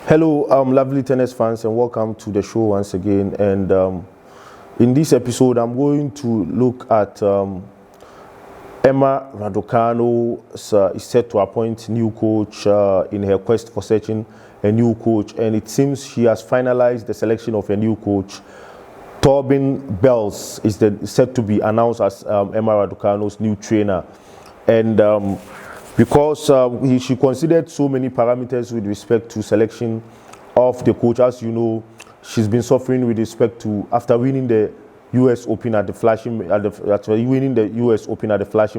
Hello, lovely tennis fans, and welcome to the show once again. And in this episode, I'm going to look at Emma Raducanu is set to appoint new coach in her quest for searching a new coach, and it seems she has finalized the selection of a new coach. Tobin Beltz is set to be announced as Emma Raducanu's new trainer, and because she considered so many parameters with respect to selection of the coach. As you know, she's been suffering with respect to, after winning the U.S. Open at the Flashing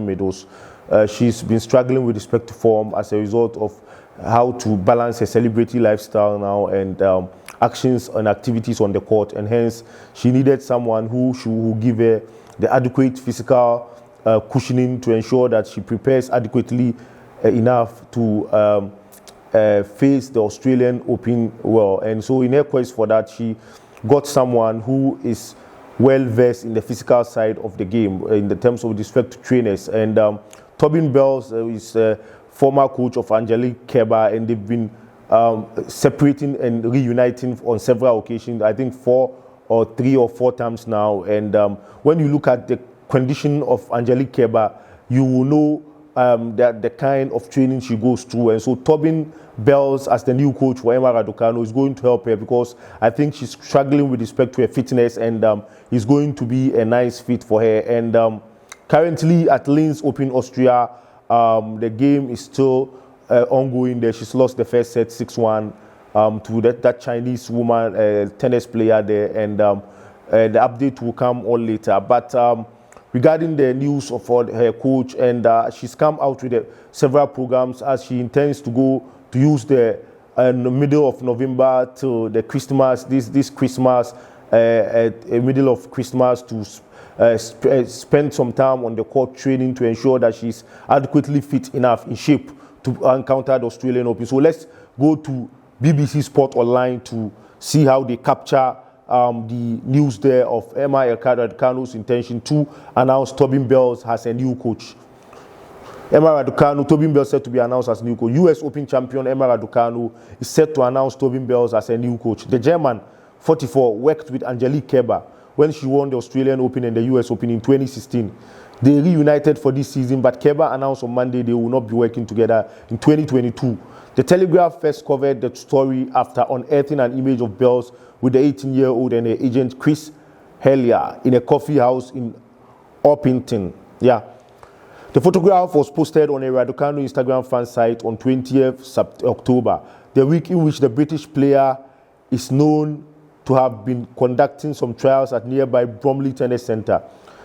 Meadows, she's been struggling with respect to form as a result of how to balance her celebrity lifestyle now and actions and activities on the court, and hence she needed someone who would give her the adequate physical cushioning to ensure that she prepares adequately enough to face the Australian Open well. And so in her quest for that, she got someone who is well versed in the physical side of the game in the terms of respect to trainers. And Tobin Beltz is a former coach of Angelique Kerber, and they've been separating and reuniting on several occasions, I think 3 or 4 times now. And when you look at the condition of Angelique Kerber, you will know that the kind of training she goes through. And so Tobin Beltz as the new coach for Emma Raducanu is going to help her, because I think she's struggling with respect to her fitness, and is going to be a nice fit for her. And currently at Linz Open Austria, the game is still ongoing there. She's lost the first set 6-1 to that Chinese woman, tennis player there, and the update will come all later. But regarding the news of her coach, and she's come out with several programs as she intends to use the middle of November to the Christmas, this Christmas, middle of Christmas, to spend some time on the court training to ensure that she's adequately fit enough, in shape to encounter the Australian Open. So let's go to BBC Sport Online to see how they capture the news there of Emma Raducanu's intention to announce Tobin Beltz as a new coach. Emma Raducanu, Tobin Beltz set to be announced as new coach. US Open champion Emma Raducanu is set to announce Tobin Beltz as a new coach. The German, 44, worked with Angelique Kerber when she won the Australian Open and the US Open in 2016. They reunited for this season, but Kerber announced on Monday they will not be working together in 2022. The Telegraph first covered the story after unearthing an image of Beltz with the 18-year-old and her agent Chris Leylah in a coffee house in Orpington. The photograph was posted on a Raducanu Instagram fan site on 20th October, the week in which the British player is known to have been conducting some trials at nearby Bromley Tennis Centre.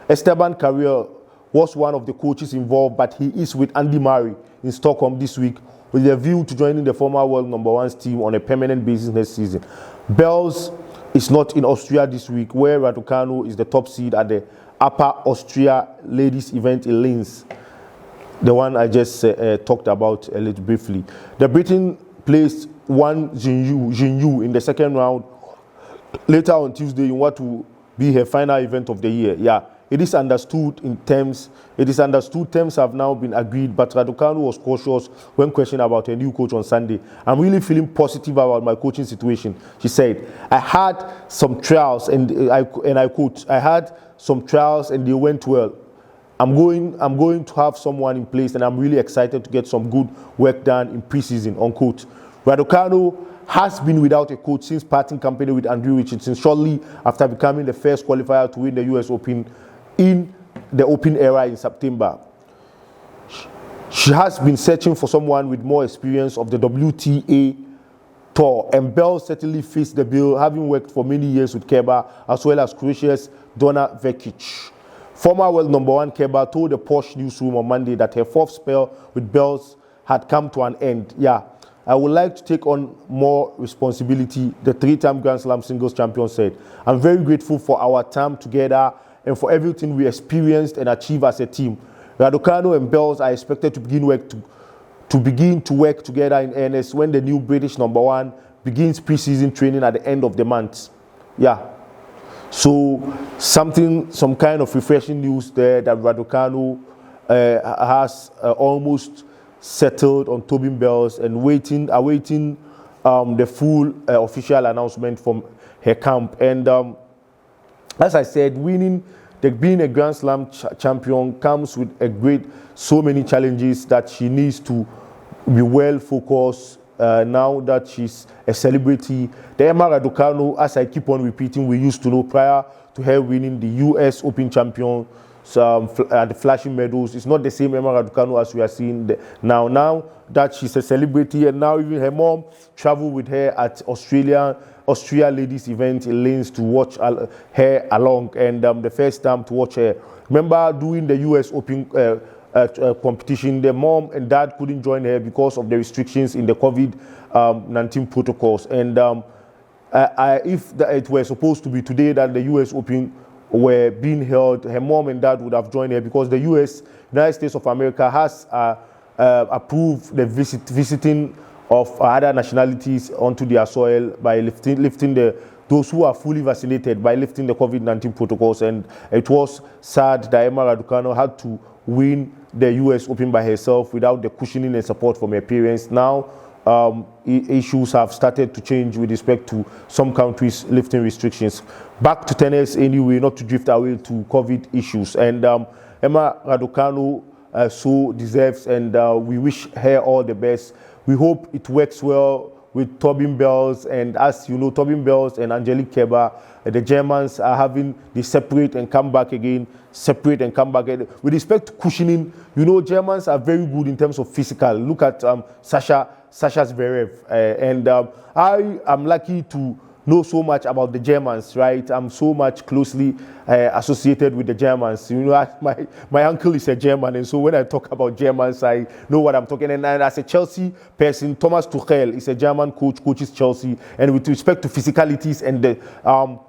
Esteban Carrier was one of the coaches involved, but he is with Andy Murray in Stockholm this week with a view to joining the former world #1's team on a permanent basis next season. Beltz is not in Austria this week, where Raducanu is the top seed at the Upper Austria ladies event in Linz, the one I just talked about a little briefly. The Britain placed Wang Jinyu in the second round later on Tuesday in what will be her final event of the year. It is understood terms have now been agreed, but Raducanu was cautious when questioned about her new coach on Sunday. "I'm really feeling positive about my coaching situation," she said. "I had some trials and I quote, "I had some trials and they went well. I'm going to have someone in place, and I'm really excited to get some good work done in preseason," unquote. Raducanu has been without a coach since parting company with Andrew Richardson shortly after becoming the first qualifier to win the US Open in the Open era in September. She has been searching for someone with more experience of the WTA tour, and Beltz certainly fits the bill, having worked for many years with Kerber as well as Croatia's Dona Vekic. Former world #1 Kerber told the Posh newsroom on Monday that her 4th spell with Beltz had come to an end. "I would like to take on more responsibility," the 3-time Grand Slam singles champion said. "I'm very grateful for our time together and for everything we experienced and achieved as a team." Raducanu and Beltz are expected to begin to work together in earnest when the new British #1 begins preseason training at the end of the month. So some kind of refreshing news there, that Raducanu has almost settled on Tobin Beltz and awaiting the full official announcement from her camp. And as I said, being a Grand Slam champion comes with so many challenges that she needs to be well focused now that she's a celebrity. The Emma Raducanu, as I keep on repeating, we used to know prior to her winning the US Open champion the flashing medals. It's not the same Emma Raducanu as we are seeing now. Now that she's a celebrity, and now even her mom traveled with her at Austria ladies event in Lanes to watch her along, and the first time to watch her. Remember doing the US Open competition, the mom and dad couldn't join her because of the restrictions in the COVID-19 protocols. And if it were supposed to be today that the US Open were being held, her mom and dad would have joined her, because the United States of America has approved the visiting of other nationalities onto their soil by lifting those who are fully vaccinated, by lifting the COVID-19 protocols. And it was sad that Emma Raducanu had to win the US Open by herself without the cushioning and support from her parents. Now issues have started to change with respect to some countries lifting restrictions. Back to tennis anyway, not to drift away to COVID issues. And Emma Raducanu so deserves, and we wish her all the best. We hope it works well with Tobin Beltz, and as you know, Tobin Beltz and Angelique Kerber, the Germans are having the separate and come back again, separate and come back again. With respect to cushioning, you know, Germans are very good in terms of physical. Look at Sasha Zverev, and I am lucky to know so much about the Germans, right? I'm so much closely associated with the Germans. You know, my uncle is a German, and so when I talk about Germans, I know what I'm talking. And as a Chelsea person, Thomas Tuchel is a German coach, coaches Chelsea. And with respect to physicalities and the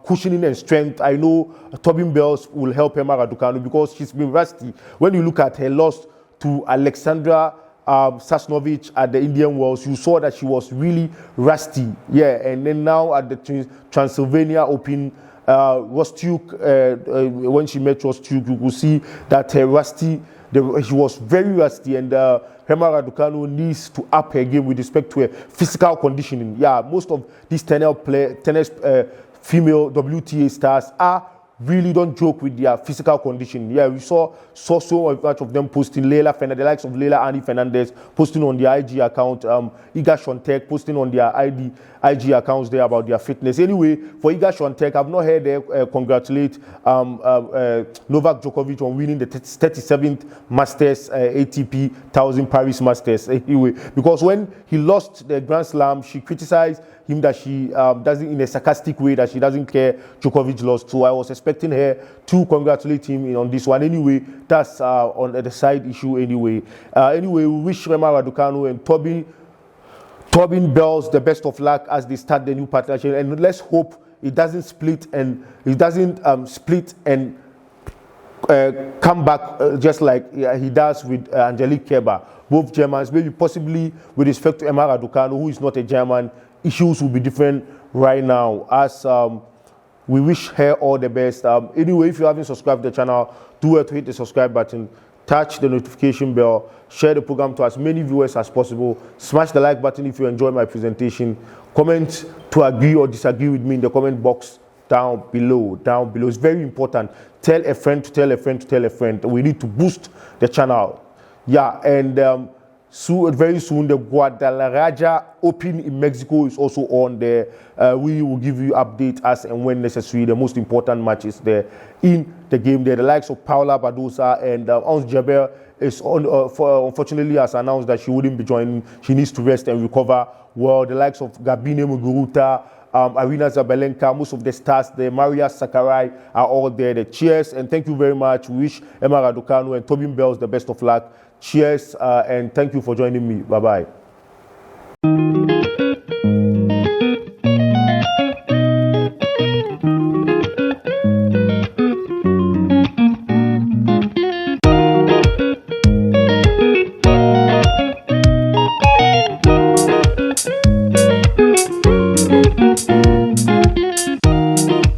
cushioning and strength, I know Tobin Beltz will help Emma Raducanu, because she's been rusty. When you look at her loss to Alexandra Sasnovich at the Indian Wells, you saw that she was really rusty. Yeah, and then now at the Transylvania Open, when she met Rostyuk, you could see that she was very rusty, and Emma Raducanu needs to up her game with respect to her physical conditioning. Yeah, most of these tennis female WTA stars really don't joke with their physical condition. Yeah, we saw so much of them posting. Leylah, the likes of Leylah and Fernandez posting on their IG account. Iga Swiatek posting on their IG accounts there about their fitness. Anyway, for Iga Swiatek, I've not heard her congratulate Novak Djokovic on winning the 37th Masters ATP 1000 Paris Masters. Anyway, because when he lost the Grand Slam, she criticized him that she doesn't, in a sarcastic way, that she doesn't care Djokovic lost. So I was expecting her to congratulate him on this one. Anyway, that's on the side issue anyway. Anyway, we wish Emma Raducanu and Tobin Beltz the best of luck as they start the new partnership. And let's hope it doesn't split and come back just like he does with Angelique Kerber. Both Germans, maybe possibly with respect to Emma Raducanu, who is not a German, issues will be different right now, as we wish her all the best. Anyway, if you haven't subscribed to the channel, do it to hit the subscribe button, touch the notification bell, share the program to as many viewers as possible, smash the like button if you enjoy my presentation, comment to agree or disagree with me in the comment box down below. It's very important. Tell a friend to tell a friend to tell a friend. We need to boost the channel. Yeah, and very soon the Guadalajara Open in Mexico is also on there. We will give you updates as and when necessary. The most important matches there in the game there. The likes of Paula, Badosa, and Ons Jabeur is unfortunately has announced that she wouldn't be joining. She needs to rest and recover. Well, the likes of Gabine Muguruza, Arina Zabalenka, most of the stars, the Maria Sakkari are all there. The cheers and thank you very much. We wish Emma Raducanu and Tobin Beltz the best of luck. Cheers and thank you for joining me. Bye-bye.